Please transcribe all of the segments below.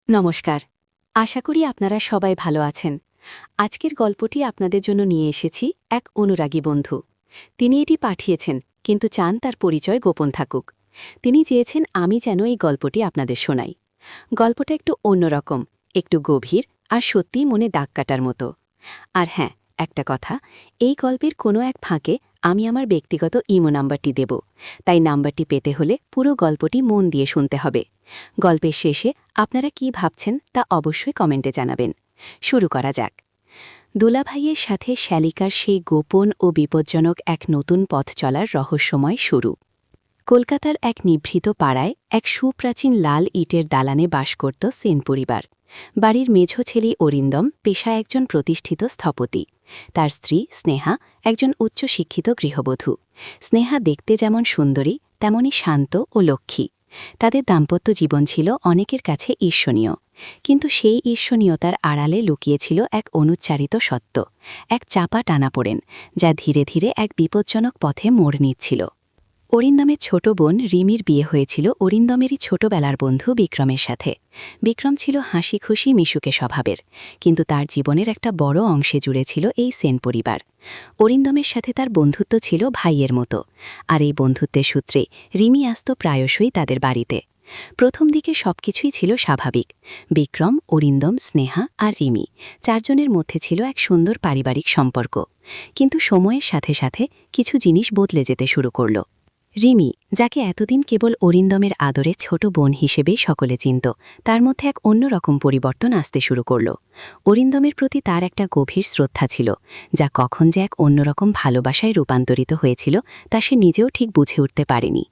নমস্কার। আশা করি আপনারা সবাই ভালো আছেন। আজকের গল্পটি আপনাদের জন্য নিয়ে এসেছি এক অনুরাগী বন্ধু। তিনি এটি পাঠিয়েছেন, কিন্তু চান তার পরিচয় গোপন থাকুক। তিনি চেয়েছেন আমি যেন এই গল্পটি আপনাদের শোনাই। গল্পটা একটু অন্যরকম, একটু গভীর আর সত্যিই মনে দাগ কাটার মতো। আর হ্যাঁ, একটা কথা, এই গল্পের কোনো এক ফাঁকে আমি আমার ব্যক্তিগত ইমো নাম্বারটি দেব, তাই নাম্বারটি পেতে হলে পুরো গল্পটি মন দিয়ে শুনতে হবে। গল্পের শেষে আপনারা কি ভাবছেন তা অবশ্যই কমেন্টে জানাবেন। শুরু করা যাক। দুলাভাইয়ের সাথে শ্যালিকার সেই গোপন ও বিপজ্জনক এক নতুন পথ চলার রহস্যময় শুরু। কলকাতার এক নিভৃত পাড়ায় এক সুপ্রাচীন লাল ইটের দালানে বাস করত সেন পরিবার। বাড়ির মেঝো ছেলে অরিন্দম পেশায় একজন প্রতিষ্ঠিত স্থপতি। তার স্ত্রী স্নেহা একজন উচ্চশিক্ষিত গৃহবধূ। স্নেহা দেখতে যেমন সুন্দরী, তেমনি শান্ত ও লক্ষ্মী। তাদের দাম্পত্য জীবন ছিল অনেকের কাছে ঈর্ষণীয়, কিন্তু সেই ঈর্ষণীয়তার আড়ালে লুকিয়েছিল এক অনুচ্চারিত সত্য, এক চাপা টানাপোড়েন, যা ধীরে ধীরে এক বিপজ্জনক পথে মোড় নিচ্ছিল। অরিন্দমের ছোট বোন রিমির বিয়ে হয়েছিল অরিন্দমেরই ছোটবেলার বন্ধু বিক্রমের সাথে। বিক্রম ছিল হাসি খুশি মিশুকে স্বভাবের, কিন্তু তার জীবনের একটা বড় অংশে জুড়ে ছিল এই সেন পরিবার। অরিন্দমের সাথে তার বন্ধুত্ব ছিল ভাইয়ের মতো, আর এই বন্ধুত্বের সূত্রে রিমি আসত প্রায়শই তাদের বাড়িতে। প্রথম দিকে সবকিছুই ছিল স্বাভাবিক। বিক্রম, অরিন্দম, স্নেহা আর রিমি চারজনের মধ্যে ছিল এক সুন্দর পারিবারিক সম্পর্ক। কিন্তু সময়ের সাথে সাথে কিছু জিনিস বদলে যেতে শুরু করল। রিমি, যাকে এতদিন কেবল অরিন্দমের আদরে ছোট বোন হিসেবেই সকলে চিনত, তার মধ্যে এক অন্যরকম পরিবর্তন আসতে শুরু করল। অরিন্দমের প্রতি তার একটা গভীর শ্রদ্ধা ছিল, যা কখন যে এক অন্যরকম ভালোবাসায় রূপান্তরিত হয়েছিল তা সে নিজেও ঠিক বুঝে উঠতে পারেনি।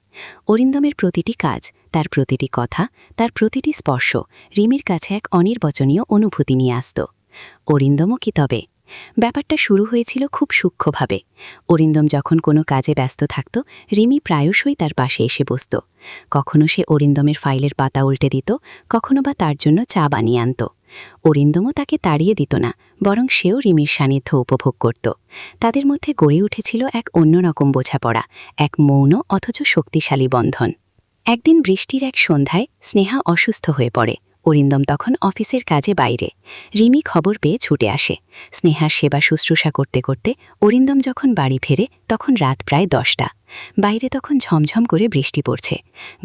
অরিন্দমের প্রতিটি কাজ, তার প্রতিটি কথা, তার প্রতিটি স্পর্শ রিমির কাছে এক অনির্বচনীয় অনুভূতি নিয়ে আসত। অরিন্দমও কি তবে? ব্যাপারটা শুরু হয়েছিল খুব সূক্ষ্মভাবে। অরিন্দম যখন কোনো কাজে ব্যস্ত থাকত, রিমি প্রায়শই তার পাশে এসে বসত। কখনো সে অরিন্দমের ফাইলের পাতা উল্টে দিত, কখনো বা তার জন্য চা বানিয়ে আনত। অরিন্দমও তাকে তাড়িয়ে দিত না, বরং সেও রিমির সান্নিধ্য উপভোগ করত। তাদের মধ্যে গড়ে উঠেছিল এক অন্যরকম বোঝাপড়া, এক মৌন অথচ শক্তিশালী বন্ধন। একদিন বৃষ্টির এক সন্ধ্যায় স্নেহা অসুস্থ হয়ে পড়ে। অরিন্দম তখন অফিসের কাজে বাইরে। রিমি খবর পেয়ে ছুটে আসে। স্নেহার সেবা শুশ্রূষা করতে করতে অরিন্দম যখন বাড়ি ফেরে তখন রাত প্রায় 10টা। বাইরে তখন ঝমঝম করে বৃষ্টি পড়ছে।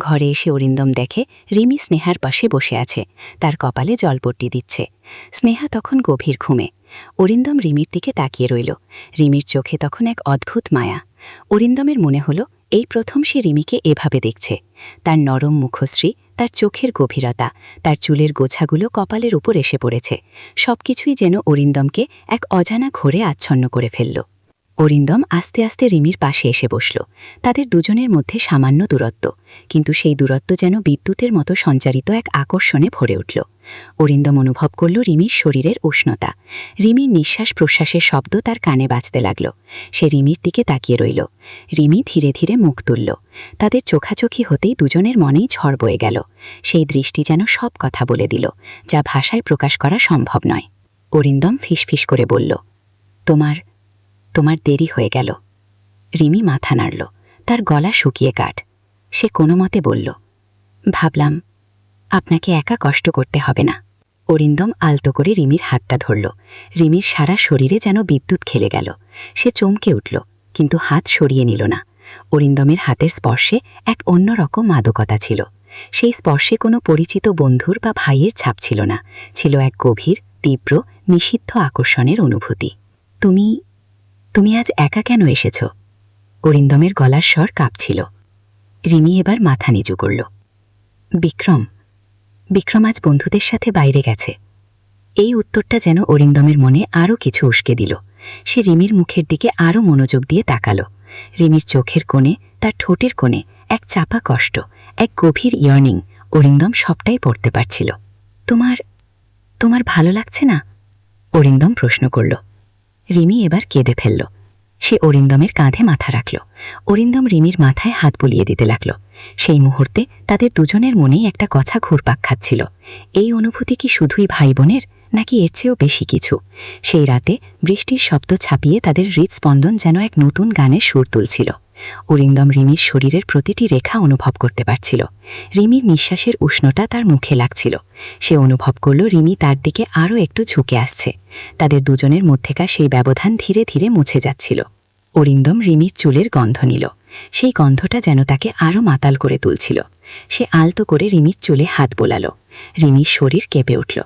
ঘরে এসে অরিন্দম দেখে রিমি স্নেহার পাশে বসে আছে, তার কপালে জলপট্টি দিচ্ছে। স্নেহা তখন গভীর ঘুমে। অরিন্দম রিমির দিকে তাকিয়ে রইল। রিমির চোখে তখন এক অদ্ভুত মায়া। অরিন্দমের মনে হল এই প্রথম সে রিমিকে এভাবে দেখছে। তার নরম মুখশ্রী, তার চোখের গভীরতা, তার চুলের গোছাগুলো কপালের উপর এসে পড়েছে, সবকিছুই যেন অরিন্দমকে এক অজানা ঘোরে আচ্ছন্ন করে ফেলল। অরিন্দম আস্তে আস্তে রিমির পাশে এসে বসল। তাদের দুজনের মধ্যে সামান্য দূরত্ব, কিন্তু সেই দূরত্ব যেন বিদ্যুতের মতো সঞ্চারিত এক আকর্ষণে ভরে উঠল। অরিন্দম অনুভব করল রিমির শরীরের উষ্ণতা। রিমির নিঃশ্বাস প্রশ্বাসের শব্দ তার কানে বাজতে লাগল। সে রিমির দিকে তাকিয়ে রইল। রিমি ধীরে ধীরে মুখ তুলল। তাদের চোখাচোখি হতেই দুজনের মনেই ঝড় বয়ে গেল। সেই দৃষ্টি যেন সব কথা বলে দিল, যা ভাষায় প্রকাশ করা সম্ভব নয়। অরিন্দম ফিসফিস করে বলল, তোমার দেরি হয়ে গেল। রিমি মাথা নাড়ল, তার গলা শুকিয়ে কাঠ। সে কোনো মতে বলল, ভাবলাম আপনাকে একা কষ্ট করতে হবে না। অরিন্দম আলতো করে রিমির হাতটা ধরল। রিমির সারা শরীরে যেন বিদ্যুৎ খেলে গেল। সে চমকে উঠল, কিন্তু হাত সরিয়ে নিল না। অরিন্দমের হাতের স্পর্শে এক অন্যরকম মাদকতা ছিল। সেই স্পর্শে কোনো পরিচিত বন্ধুর বা ভাইয়ের ছাপ ছিল না, ছিল এক গভীর, তীব্র, নিষিদ্ধ আকর্ষণের অনুভূতি। তুমি আজ একা কেন এসেছ? অরিন্দমের গলার স্বর কাঁপছিল। রিমি এবার মাথা নিচু করল। বিক্রম আজ বন্ধুদের সাথে বাইরে গেছে। এই উত্তরটা যেন অরিন্দমের মনে আরও কিছু উস্কে দিল। সে রিমির মুখের দিকে আরও মনোযোগ দিয়ে তাকালো। রিমির চোখের কোণে, তার ঠোঁটের কোণে এক চাপা কষ্ট, এক গভীর ইয়ার্নিং। অরিন্দম সবটাই পড়তে পারছিল। তোমার ভালো লাগছে না? অরিন্দম প্রশ্ন করল। রিমি এবার কেঁদে ফেলল। সে অরিন্দমের কাঁধে মাথা রাখল। অরিন্দম রিমির মাথায় হাত বুলিয়ে দিতে লাগল। সেই মুহূর্তে তাদের দুজনের মনেই একটা কথা ঘুরপাক খাচ্ছিল। এই অনুভূতি কি শুধুই ভাই বোনের, নাকি এর চেয়েও বেশি কিছু? সেই রাতে বৃষ্টির শব্দ ছাপিয়ে তাদের হৃদস্পন্দন যেন এক নতুন গানের সুর তুলছিল। অরিন্দম রিমির শরীরের প্রতিটি রেখা অনুভব করতে পারছিল। রিমির নিঃশ্বাসের উষ্ণতা তার মুখে লাগছিল। সে অনুভব করল রিমি তার দিকে আরও একটু ঝুঁকে আসছে। তাদের দুজনের মধ্যেকার সেই ব্যবধান ধীরে ধীরে মুছে যাচ্ছিল। অরিন্দম রিমির চুলের গন্ধ নিল। সেই গন্ধটা যেন তাকে আরও মাতাল করে তুলছিল। সে আলতো করে রিমির চুলে হাত বোলালো। রিমির শরীর কেঁপে উঠল।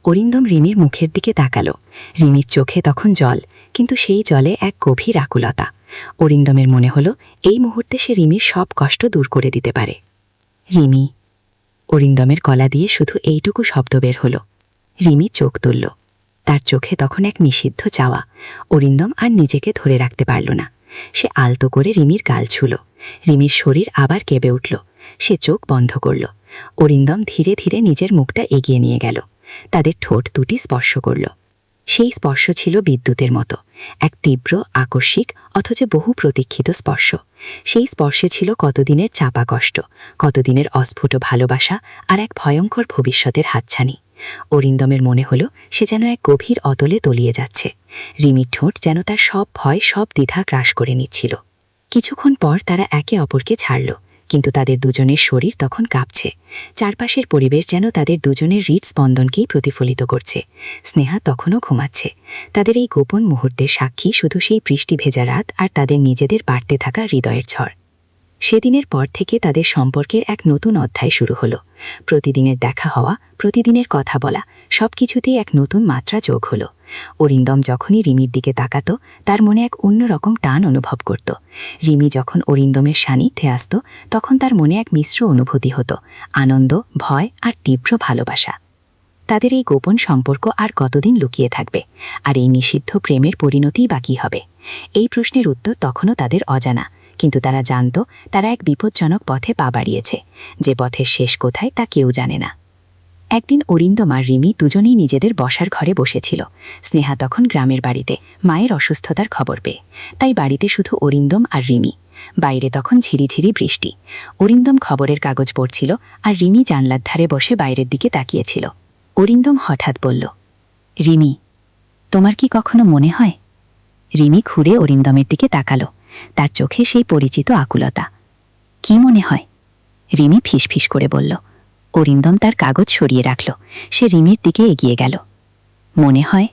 অরিন্দম রিমির মুখের দিকে তাকালো। রিমির চোখে তখন জল, কিন্তু সেই জলে এক গভীর আকুলতা। অরিন্দমের মনে হলো এই মুহূর্তে সে রিমির সব কষ্ট দূর করে দিতে পারে। রিমি। অরিন্দমের গলা দিয়ে শুধু এইটুকু শব্দ বের হলো। রিমি চোখ তুলল। তার চোখে তখন এক নিষিদ্ধ চাওয়া। অরিন্দম আর নিজেকে ধরে রাখতে পারল না। সে আলতো করে রিমির গাল ছুল। রিমির শরীর আবার কেঁপে উঠল। সে চোখ বন্ধ করল। অরিন্দম ধীরে ধীরে নিজের মুখটা এগিয়ে নিয়ে গেল। তাদের ঠোঁট দুটি স্পর্শ করল। সেই স্পর্শ ছিল বিদ্যুতের মতো, এক তীব্র, আকস্মিক অথচ বহু প্রতীক্ষিত স্পর্শ। সেই স্পর্শে ছিল কতদিনের চাপা কষ্ট, কতদিনের অস্ফুট ভালোবাসা আর এক ভয়ঙ্কর ভবিষ্যতের হাতছানি। অরিন্দমের মনে হলো সে যেন এক গভীর অতলে তলিয়ে যাচ্ছে। রিমির ঠোঁট যেন তার সব ভয়, সব দ্বিধা গ্রাস করে নিচ্ছিল। কিছুক্ষণ পর তারা একে অপরকে ছাড়ল, কিন্তু তাদের দুজনের শরীর তখন কাঁপছে। চারপাশের পরিবেশ যেন তাদের দুজনের হৃদস্পন্দনকেই প্রতিফলিত করছে। স্নেহা তখনও ঘুমাচ্ছে। তাদের এই গোপন মুহূর্তের সাক্ষী শুধু সেই বৃষ্টি ভেজা রাত আর তাদের নিজেদের বাড়তে থাকা হৃদয়ের ঝড়। সেদিনের পর থেকে তাদের সম্পর্কের এক নতুন অধ্যায় শুরু হলো। প্রতিদিনের দেখা হওয়া, প্রতিদিনের কথা বলা, সবকিছুতেই এক নতুন মাত্রা যোগ হলো। অরিন্দম যখনই রিমির দিকে তাকাত, তার মনে এক অন্যরকম টান অনুভব করত। রিমি যখন অরিন্দমের সান্নিধ্যে আসত, তখন তার মনে এক মিশ্র অনুভূতি হতো, আনন্দ, ভয় আর তীব্র ভালোবাসা। তাদের এই গোপন সম্পর্ক আর কতদিন লুকিয়ে থাকবে, আর এই নিষিদ্ধ প্রেমের পরিণতিই বাকি হবে? এই প্রশ্নের উত্তর তখনও তাদের অজানা, কিন্তু তারা জানত তারা এক বিপজ্জনক পথে পা বাড়িয়েছে। যে পথের শেষ কোথায় তা কেউ জানে না। একদিন অরিন্দম আর রিমি দুজনেই নিজেদের বসার ঘরে বসেছিল। স্নেহা তখন গ্রামের বাড়িতে মায়ের অসুস্থতার খবর পেয়ে, তাই বাড়িতে শুধু অরিন্দম আর রিমি। বাইরে তখন ঝিরিঝিরি বৃষ্টি। অরিন্দম খবরের কাগজ পড়ছিল আর রিমি জানলার ধারে বসে বাইরের দিকে তাকিয়েছিল। অরিন্দম হঠাৎ বলল, রিমি, তোমার কি কখনো মনে হয়? রিমি ঘুরে অরিন্দমের দিকে তাকালো। তার চোখে সেই পরিচিত আকুলতা। কি মনে হয়? রিমি ফিসফিস করে বলল। অরিন্দম তার কাগজ সরিয়ে রাখল। সে রিমির দিকে এগিয়ে গেল। মনে হয়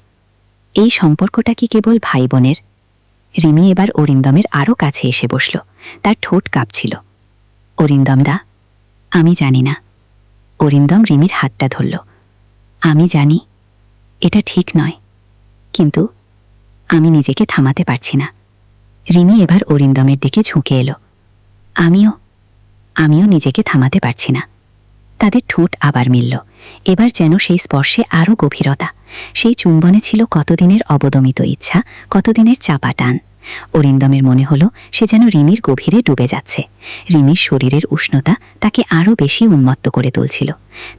এই সম্পর্কটা কি কেবল ভাই বোনের? রিমি এবার অরিন্দমের আরও কাছে এসে বসল। তার ঠোঁট কাঁপছিল। অরিন্দম দা, আমি জানি না। অরিন্দম রিমির হাতটা ধরল। আমি জানি এটা ঠিক নয়, কিন্তু আমি নিজেকে থামাতে পারছি না। রিমি এবার অরিন্দমের দিকে ঝুঁকে এলো। আমিও নিজেকে থামাতে পারছি না। তাদের ঠোঁট আবার মিলল। এবার যেন সেই স্পর্শে আরও গভীরতা। সেই চুম্বনে ছিল কতদিনের অবদমিত ইচ্ছা, কতদিনের চাপা টান। অরিন্দমের মনে হলো সে যেন রিমির গভীরে ডুবে যাচ্ছে। রিমির শরীরের উষ্ণতা তাকে আরও বেশি উন্মত্ত করে তুলছিল।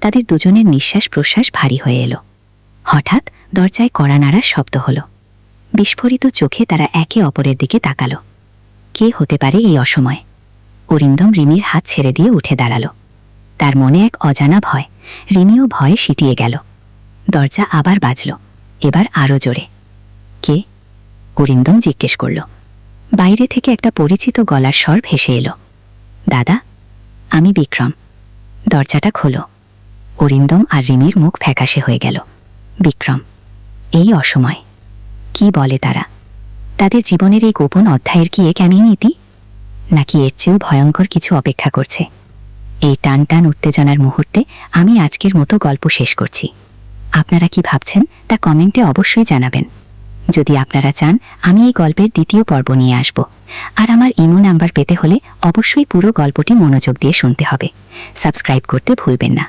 তাদের দুজনের নিঃশ্বাস প্রশ্বাস ভারী হয়ে এলো। হঠাৎ দরজায় কড়া নাড়ার শব্দ হলো। বিস্ফোরিত চোখে তারা একে অপরের দিকে তাকালো। কে হতে পারে এই অসময়ে? অরিন্দম রিমির হাত ছেড়ে দিয়ে উঠে দাঁড়ালো। তার মনে এক অজানা ভয়। রিমিও ভয়ে সিটিয়ে গেল। দরজা আবার বাজল, এবার আরও জোরে। কে? অরিন্দম জিজ্ঞেস করল। বাইরে থেকে একটা পরিচিত গলার স্বর ভেসে এলো। দাদা, আমি বিক্রম। দরজাটা খোলো। অরিন্দম আর রিমির মুখ ফ্যাকাশে হয়ে গেল। বিক্রম? এই অসময়? কি বলে তারা? তাদের জীবনের এই গোপন অধ্যায়ের কি এক নীতি, নাকি এর চেয়েও ভয়ঙ্কর কিছু অপেক্ষা করছে? এই টান টান উত্তেজনার মুহূর্তে আমি আজকের মতো গল্প শেষ করছি। আপনারা কি ভাবছেন তা কমেন্টে অবশ্যই জানাবেন। যদি আপনারা চান আমি এই গল্পের দ্বিতীয় পর্ব নিয়ে আসব, আর আমার ইমো নাম্বার পেতে হলে অবশ্যই পুরো গল্পটি মনোযোগ দিয়ে শুনতে হবে। সাবস্ক্রাইব করতে ভুলবেন না।